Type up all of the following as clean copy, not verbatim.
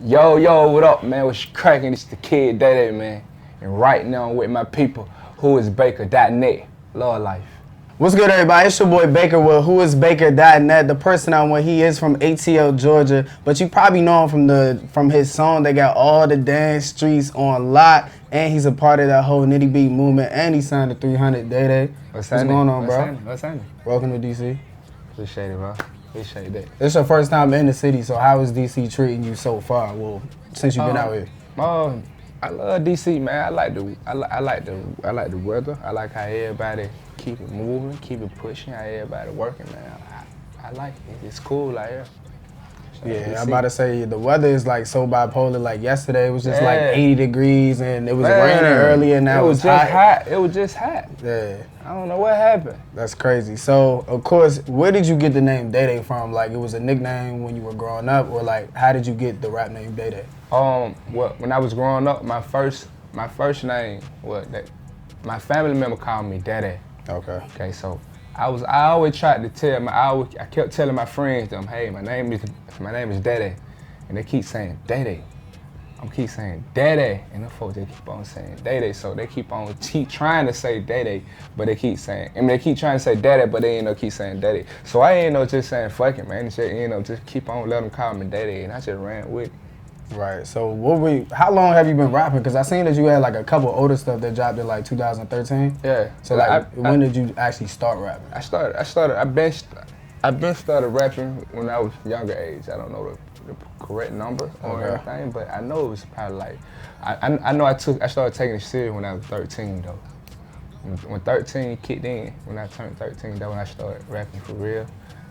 Yo, what up, man? What's cracking? It's the kid Dae Dae, man. And right now I'm with my people, whoisbaker.net. Love life. What's good, everybody? It's your boy Baker with whoisbaker.net, the person on what he is from ATL, Georgia. But you probably know him from his song. They got all the dance streets on lock, and he's a part of that whole Nitty Beatz movement. And he signed to 300. Dae Dae. What's going on, bro? What's happening? Welcome to DC. Appreciate it, bro. Appreciate that. It's your first time in the city, so how is DC treating you so far? Well, since you've been out here. I love DC, man. I like the weather. I like how everybody keep it moving, keep it pushing, how everybody working, man. I like it. It's cool out here. Yeah, I'm about to say the weather is like so bipolar. Like yesterday it was just like 80 degrees and it was raining earlier and now it was just hot. It was just hot. Yeah. I don't know what happened. That's crazy. So, of course, where did you get the name Dae Dae from? Like, it was a nickname when you were growing up, or like, how did you get the rap name Dae Dae? Well, when I was growing up, my first name my family member called me Dae Dae. Okay. Okay, so I always tried to tell I kept telling my friends them, hey, my name is Dae Dae, and they keep saying Dae Dae. I keep saying Dae Dae, and the folks they keep on saying Dae Dae, so they keep on trying to say Dae Dae, but they keep saying, they keep trying to say Dae Dae, but they ain't no keep saying Dae Dae. So I ain't no just saying fuck it, man. Just keep on letting them call me Dae Dae, and I just ran with it. Right. So how long have you been rapping? Because I seen that you had like a couple older stuff that dropped in like 2013. Yeah. So like, when did you actually start rapping? I've been started rapping when I was younger age. I don't know the correct number or everything, but I know it was probably like I know I started taking it serious when I was 13 though. When 13 kicked in, when I turned 13, that's when I started rapping for real.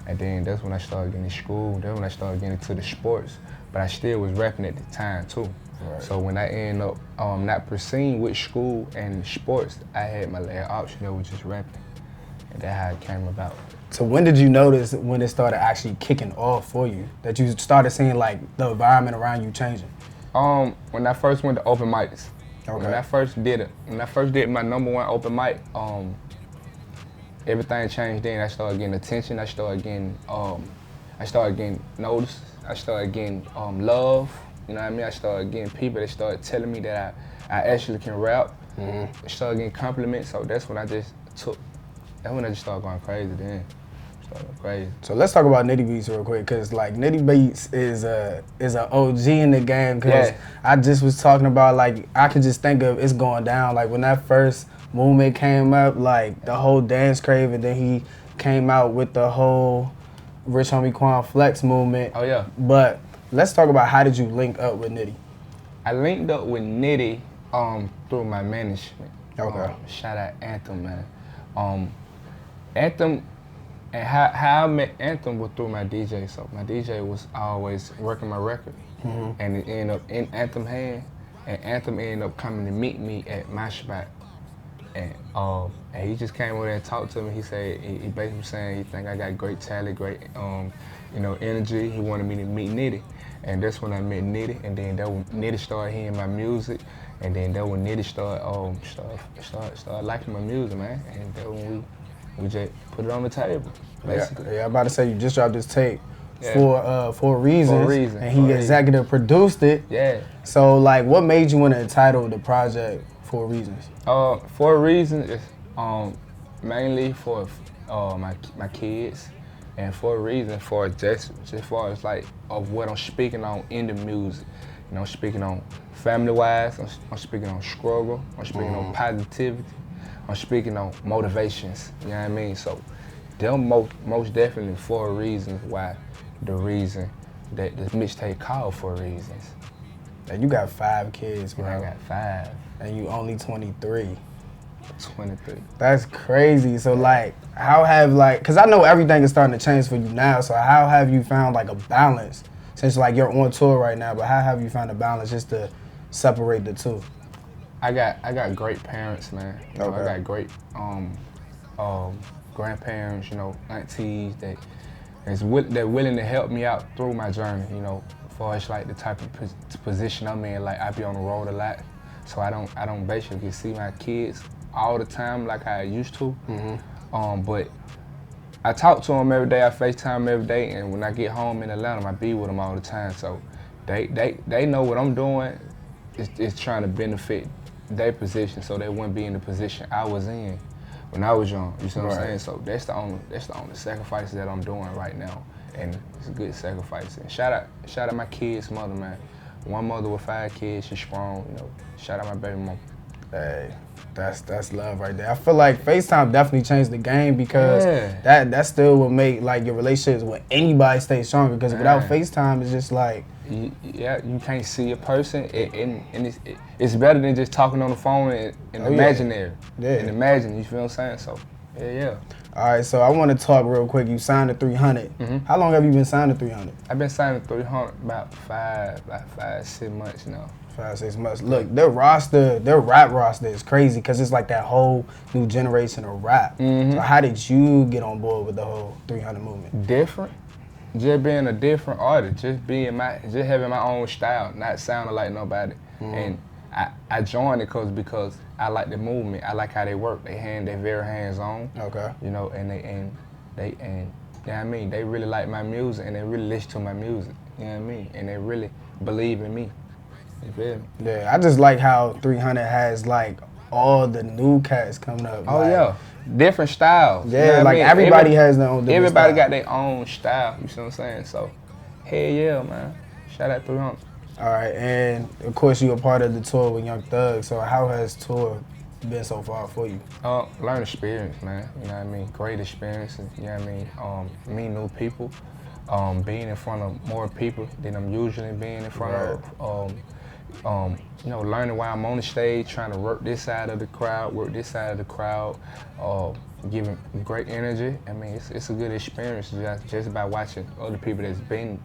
And then that's when I started getting to school. That's when I started getting into the sports. But I still was rapping at the time too. Right. So when I ended up not proceeding with school and sports, I had my last option that was just rapping. And that's how it came about. So when did you notice when it started actually kicking off for you? That you started seeing like the environment around you changing? When I first went to open mics. Okay. When I first did my #1 open mic, everything changed then. I started getting attention, I started getting noticed, I started getting love, you know what I mean? I started getting people that started telling me that I actually can rap. I started getting compliments, so that's when I just started going crazy then. Crazy. So let's talk about Nitty Beatz real quick, cause like Nitty Beatz is an OG in the game. Cause I just was talking about like I could just think of it's going down. Like when that first movement came up, like the whole dance crave, and then he came out with the whole Rich Homie Quan Flex movement. Oh yeah. But let's talk about how did you link up with Nitti? I linked up with Nitti through my management. Okay. Shout out Anthem, man. Anthem. And how I met Anthem was through my DJ. So my DJ was always working my record, and it ended up in Anthem hand, and Anthem ended up coming to meet me at my spot, and he just came over there and talked to me. He said he basically saying he think I got great talent, great energy. He wanted me to meet Nitti, and that's when I met Nitti, and then that when Nitti started hearing my music, and then that when Nitti started liking my music, man, and that when we just put it on the table, basically. Yeah, I'm about to say you just dropped this tape for reasons, and he executive produced it. Yeah. So like, what made you want to entitle the project For Reasons? For Reasons is mainly for my kids, and For Reasons for just far as like of what I'm speaking on in the music. You know, I'm speaking on family-wise. I'm speaking on struggle. I'm speaking on positivity. I'm speaking on motivations, you know what I mean? So them most definitely 4 reasons why the reason that the mixtape called 4 Reasons. And you got 5 kids, bro. And I got 5. And you only 23. 23. That's crazy. So like, how have like, cause I know everything is starting to change for you now, so how have you found like a balance? Since like you're on tour right now, but how have you found a balance just to separate the two? I got great parents, man. You know, I got great grandparents, you know, aunties they're willing to help me out through my journey, you know, as far as like the type of position I'm in. Like I be on the road a lot, so I don't basically see my kids all the time like I used to. But I talk to them every day, I FaceTime every day, and when I get home in Atlanta, I be with them all the time. So They know what I'm doing is trying to benefit their position, so they wouldn't be in the position I was in when I was young. You see what I'm saying? So that's the only sacrifices that I'm doing right now, and it's a good sacrifice. And shout out my kids' mother, man. One mother with 5 kids, she's strong. You know, shout out my baby mom. Hey, that's love right there. I feel like FaceTime definitely changed the game because that still will make like your relationships with anybody stay stronger. Because without FaceTime, it's just like you can't see a person, and it's better than just talking on the phone and imaginary. And imagine, you feel what I'm saying? So yeah. All right, so I want to talk real quick. You signed to 300. How long have you been signed to 300? I've been signed to 300 about 5-6 months now. 5-6 months. Look, their rap roster is crazy because it's like that whole new generation of rap. So how did you get on board with the whole 300 movement? Different. Just being a different artist, just having my own style, not sounding like nobody. And I joined it because I like the movement. I like how they work. They're very hands on. Okay. You know, and you know what I mean? They really like my music and they really listen to my music. You know what I mean? And they really believe in me. You feel me? Yeah, I just like how 300 has like all the new cats coming up. Oh yeah. Different styles. Yeah, you know like everybody has their own different Everybody style. got their own style, you see what I'm saying? So, hell yeah, man. Shout out 300. All right, and of course you a part of the tour with Young Thug, so how has tour been so far for you? Learn experience, man. You know what I mean? Great experiences, you know what I mean? Meet new people, being in front of more people than I'm usually being in front of. You know, learning while I'm on the stage, trying to work this side of the crowd, giving great energy. I mean, it's a good experience just by watching other people that's been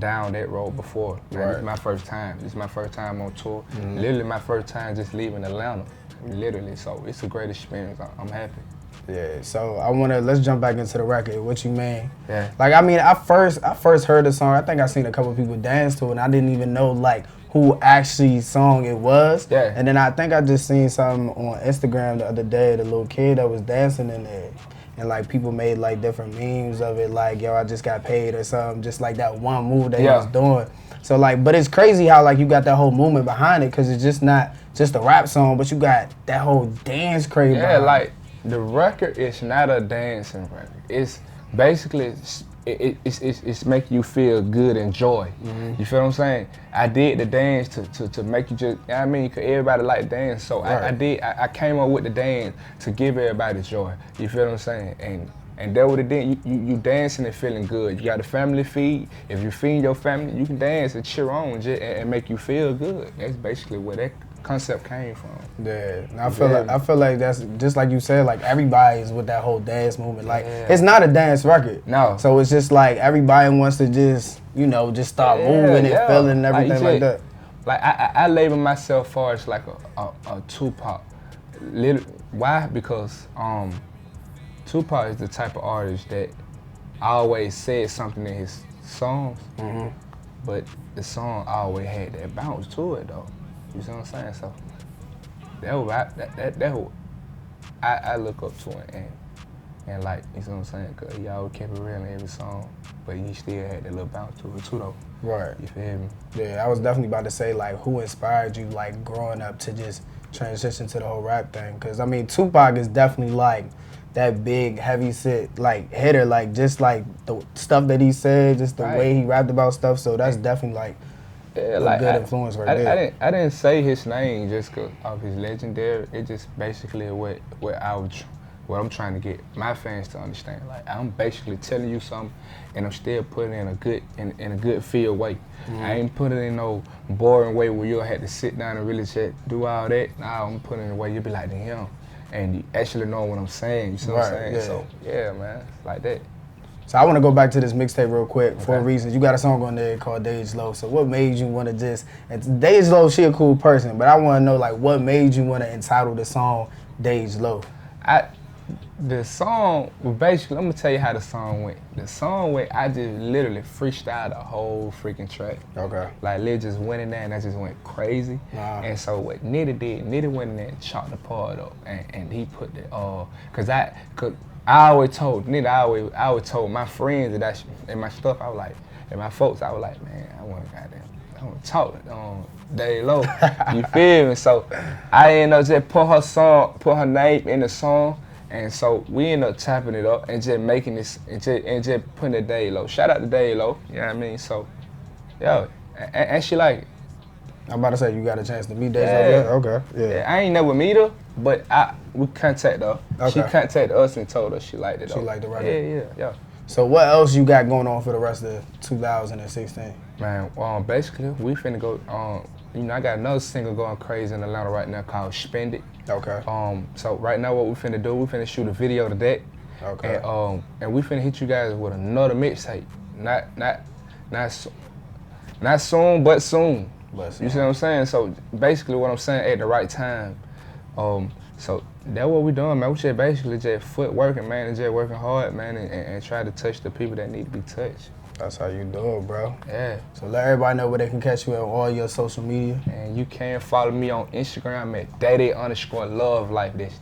down that road before. Man, this is my first time. This is my first time on tour. Literally my first time just leaving Atlanta. Literally, so it's a great experience. I'm happy. Yeah, so let's jump back into the record. What You Mean? Yeah. Like, I mean, I first heard the song. I think I seen a couple people dance to it, and I didn't even know like who actually song it was. Yeah. And then I think I just seen something on Instagram the other day, the little kid that was dancing in there. And like people made like different memes of it, like, yo, I just got paid or something, just like that one move that he was doing. So like, but it's crazy how like you got that whole movement behind it, cause it's just not just a rap song, but you got that whole dance craze behind it. Like the record is not a dancing record. It's basically it's making you feel good and joy. You feel what I'm saying? I did the dance to make you just, you know what I mean? Cause everybody like dance, so I came up with the dance to give everybody joy. You feel what I'm saying? And that what it did. You dancing and feeling good. You got a family feed. If you feed your family, you can dance and cheer on and make you feel good. That's basically where that concept came from. Yeah, and I feel like that's just like you said. Like everybody's with that whole dance movement. Like it's not a dance record. No. So it's just like everybody wants to just start moving and feeling and everything like that. Like I label myself far as like a Tupac. Why? Because Tupac is the type of artist that always said something in his songs, but the song always had that bounce to it though. You see what I'm saying? So I look up to him and like, you see what I'm saying? Cause he always kept it real in every song, but he still had that little bounce to it too though. Right. You feel me? Yeah, I was definitely about to say like, who inspired you like growing up to just transition to the whole rap thing? Cause I mean, Tupac is definitely like that big heavy set like hitter, like just like the stuff that he said, just the way he rapped about stuff. So that's definitally like a good influence right there. I didn't say his name just cause of his legendary. It just basically what I'm trying to get my fans to understand. Like I'm basically telling you something, and I'm still putting it in a good feel way. I ain't putting it in no boring way where you'll have to sit down and really just do all that. Nah, I'm putting it in a way you'll be like, damn. And you actually know what I'm saying, you see what I'm saying? So, yeah, man, like that. So I want to go back to this mixtape real quick for a reason. You got a song on there called Dae Dae. So what made you want to just, and Dae Dae, she a cool person, but I want to know like what made you want to entitle the song Dae Dae? The song, well, basically, I'm going to tell you how the song went. The song went, I just literally freestyled the whole freaking track. Okay. Like, literally just went in there and I just went crazy. And so what Nitti did, Nitti went in there and chopped the part up and he put the, cause I always told Nitti, I always told my friends and my stuff, I was like, and my folks, I was like, man, I want to goddamn talk Dae Low. You feel me? So I ended up just put her name in the song, and so we ended up chopping it up and just making this and just putting it Dae Low. Shout out to Dae Low. You know what I mean? So yeah, and she like it. I'm about to say, you got a chance to meet Dae Low? Okay, yeah. I ain't never meet her, but we contacted her. Okay. She contacted us and told us she liked it. She liked the record? Yeah. So what else you got going on for the rest of 2016? Man, basically, we finna go, I got another single going crazy in Atlanta right now called Spend It. Okay. So right now what we finna do, we finna shoot a video to that. Okay. And we finna hit you guys with another mixtape. Not soon, but soon. You see what I'm saying? So basically what I'm saying, at the right time. So that's what we doing, man. We just basically just footworking, man, and just working hard, man, and try to touch the people that need to be touched. That's how you do it, bro. Yeah. So let everybody know where they can catch you on all your social media. And you can follow me on Instagram at Dae_Love Life. That's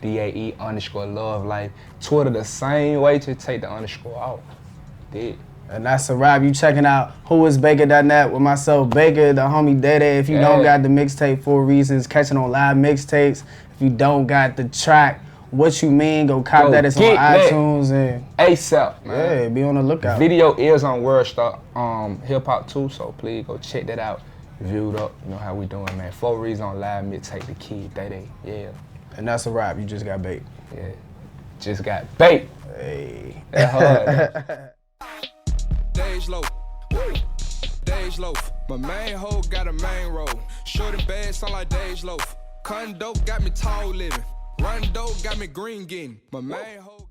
DAE_Love Life. Twitter the same way, to take the underscore out. Did. And that's a wrap. You checking out whoisbaker.net with myself, Baker, the homie Dae Dae. If you don't got the mixtape, 4 Reasons, catching on live mixtapes. If you don't got the track, What You Mean, go cop that. It's on iTunes and ASAP, man. Yeah, be on the lookout. Video is on Wordstar Hip Hop too, so please go check that out. Viewed up, you know how we doing, man. 4 Reasons on live mixtape, the key, Dae Dae, yeah. And that's a wrap. You just got bait. Yeah, just got bait. Hey. That hard. Days low, Days loaf. My main hoe got a main role. Short and bad sound like Days loaf. Condo got me tall living. Run dope got me green getting. My main hoe.